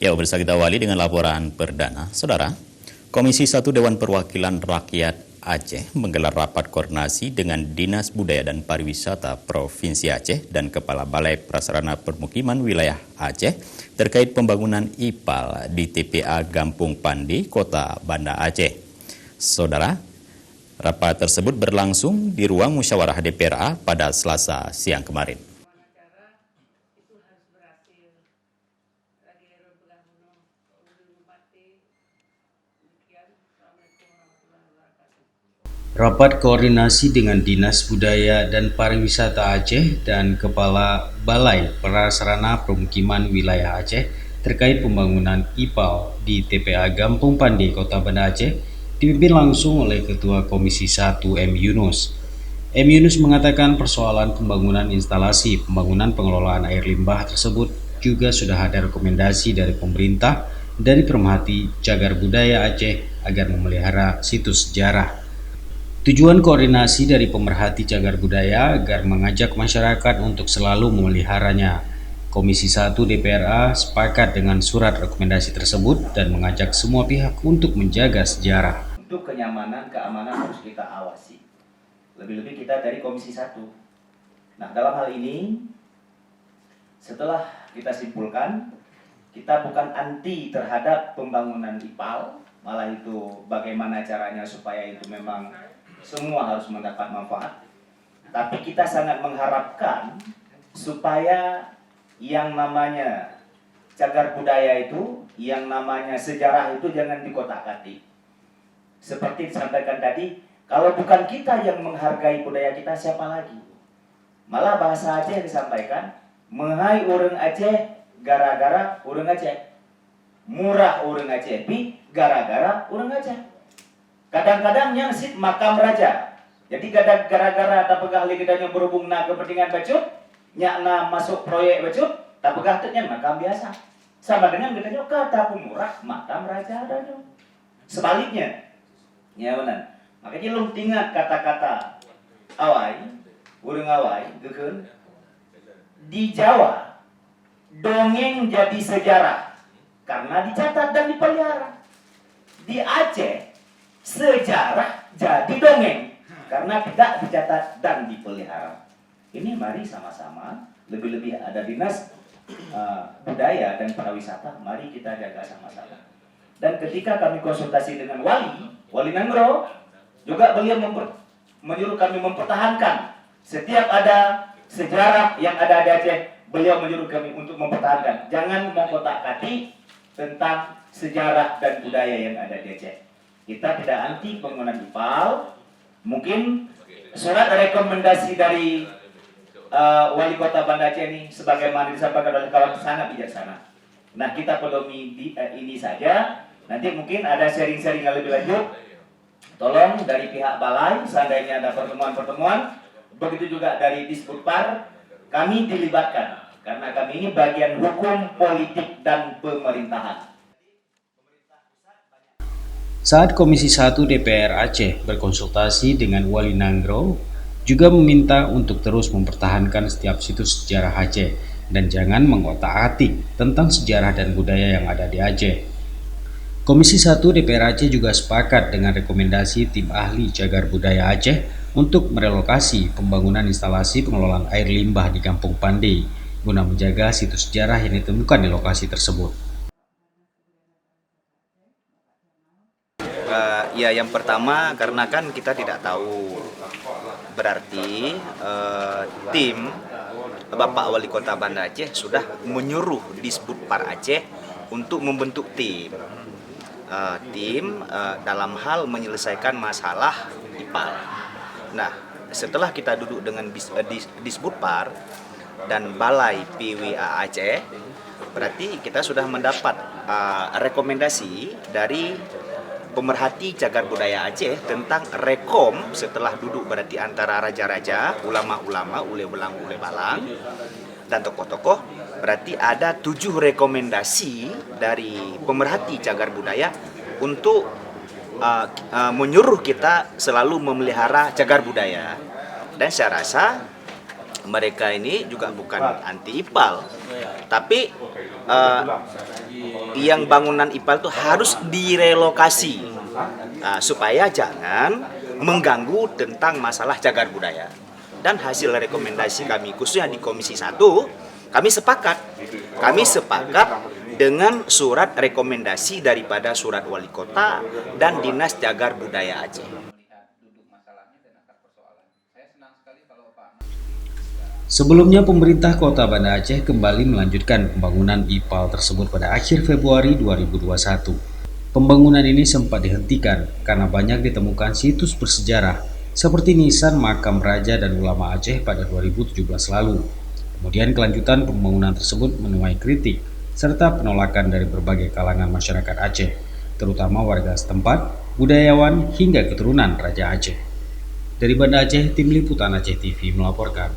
Ya, pemirsa, kita awali dengan laporan perdana. Saudara, Komisi 1 Dewan Perwakilan Rakyat Aceh menggelar rapat koordinasi dengan Dinas Budaya dan Pariwisata Provinsi Aceh dan Kepala Balai Prasarana Permukiman Wilayah Aceh terkait pembangunan IPAL di TPA Gampung Pandi, Kota Banda Aceh. Saudara, rapat tersebut berlangsung di ruang musyawarah DPRA pada Selasa siang kemarin. Rapat koordinasi dengan Dinas Budaya dan Pariwisata Aceh dan Kepala Balai Prasarana Permukiman Wilayah Aceh terkait pembangunan IPAL di TPA Gampung Pandi, Kota Banda Aceh dipimpin langsung oleh Ketua Komisi 1 M. Yunus. M. Yunus mengatakan persoalan pembangunan instalasi pembangunan pengelolaan air limbah tersebut juga sudah ada rekomendasi dari pemerintah dari Pemerhati Cagar Budaya Aceh agar memelihara situs sejarah. Tujuan koordinasi dari pemerhati cagar budaya agar mengajak masyarakat untuk selalu memeliharanya. Komisi 1 DPRA sepakat dengan surat rekomendasi tersebut dan mengajak semua pihak untuk menjaga sejarah. Untuk kenyamanan, keamanan harus kita awasi. Lebih-lebih kita dari Komisi 1. Nah, dalam hal ini, setelah kita simpulkan, kita bukan anti terhadap pembangunan IPAL, malah itu bagaimana caranya supaya itu memang semua harus mendapat manfaat. Tapi kita sangat mengharapkan supaya yang namanya cagar budaya itu, yang namanya sejarah itu jangan dikotak-atik. Seperti disampaikan tadi, kalau bukan kita yang menghargai budaya kita, siapa lagi? Malah bahasa Aceh disampaikan, menghai urang Aceh gara-gara urang Aceh. Murah urang Aceh pi gara-gara urang Aceh. Kadang-kadang yang sit makam raja. Jadi gara-gara tak pegah lagi kita yang berhubung na kepentingan bacut, nyakna masuk proyek bacut, tak pegah tetnya makam biasa. Sama dengan katanya kata pemurah makam raja ada. Sebaliknya, ya benar. Makanya lu ingat kata-kata awai, urang awai, gekeun. Di Jawa, dongeng jadi sejarah karena dicatat dan dipelihara. Di Aceh, sejarah jadi dongeng karena tidak dicatat dan dipelihara. Ini mari sama-sama, lebih-lebih ada Dinas Budaya dan Pariwisata, mari kita jaga sama-sama. Dan ketika kami konsultasi dengan Wali Nanggro, juga beliau menyuruh kami mempertahankan setiap ada sejarah yang ada di Aceh, beliau menyuruh kami untuk mempertahankan. Jangan mengkotak-katik tentang sejarah dan budaya yang ada di Aceh. Kita tidak anti pembangunan IPAL. Mungkin surat rekomendasi dari Wali Kota Banda Aceh ini sebagaimana disampaikan oleh kawan sangat bijaksana. Nah, kita pedomi ini saja. Nanti mungkin ada sharing-sharing yang lebih lanjut. Tolong dari pihak balai, seandainya ada pertemuan-pertemuan, begitu juga dari Disputpar, kami dilibatkan. Karena kami ini bagian hukum, politik, dan pemerintahan. Saat Komisi 1 DPR Aceh berkonsultasi dengan Wali Nanggro, juga meminta untuk terus mempertahankan setiap situs sejarah Aceh dan jangan mengotak-atik tentang sejarah dan budaya yang ada di Aceh. Komisi 1 DPR Aceh juga sepakat dengan rekomendasi tim ahli cagar budaya Aceh untuk merelokasi pembangunan instalasi pengelolaan air limbah di Kampung Pandi guna menjaga situs sejarah yang ditemukan di lokasi tersebut. Ya, yang pertama karena kan kita tidak tahu, berarti tim Bapak Wali Kota Banda Aceh sudah menyuruh Disputpar Aceh untuk membentuk tim dalam hal menyelesaikan masalah IPAL. Nah, setelah kita duduk dengan Disputpar dan Balai PWA Aceh, berarti kita sudah mendapat rekomendasi dari Pemerhati Cagar Budaya Aceh tentang rekom setelah duduk berarti antara raja-raja, ulama-ulama, ule-belang, dan tokoh-tokoh. Berarti ada 7 rekomendasi dari Pemerhati Cagar Budaya untuk menyuruh kita selalu memelihara cagar budaya. Dan saya rasa mereka ini juga bukan anti IPAL, tapi yang bangunan IPAL itu harus direlokasi supaya jangan mengganggu tentang masalah cagar budaya. Dan hasil rekomendasi kami khususnya di Komisi 1, kami sepakat dengan surat rekomendasi daripada surat wali kota dan Dinas Cagar Budaya Aceh. Sebelumnya, pemerintah Kota Banda Aceh kembali melanjutkan pembangunan IPAL tersebut pada akhir Februari 2021. Pembangunan ini sempat dihentikan karena banyak ditemukan situs bersejarah seperti nisan makam raja dan ulama Aceh pada 2017 lalu. Kemudian kelanjutan pembangunan tersebut menuai kritik serta penolakan dari berbagai kalangan masyarakat Aceh, terutama warga setempat, budayawan hingga keturunan Raja Aceh. Dari Banda Aceh, Tim Liputan Aceh TV melaporkan.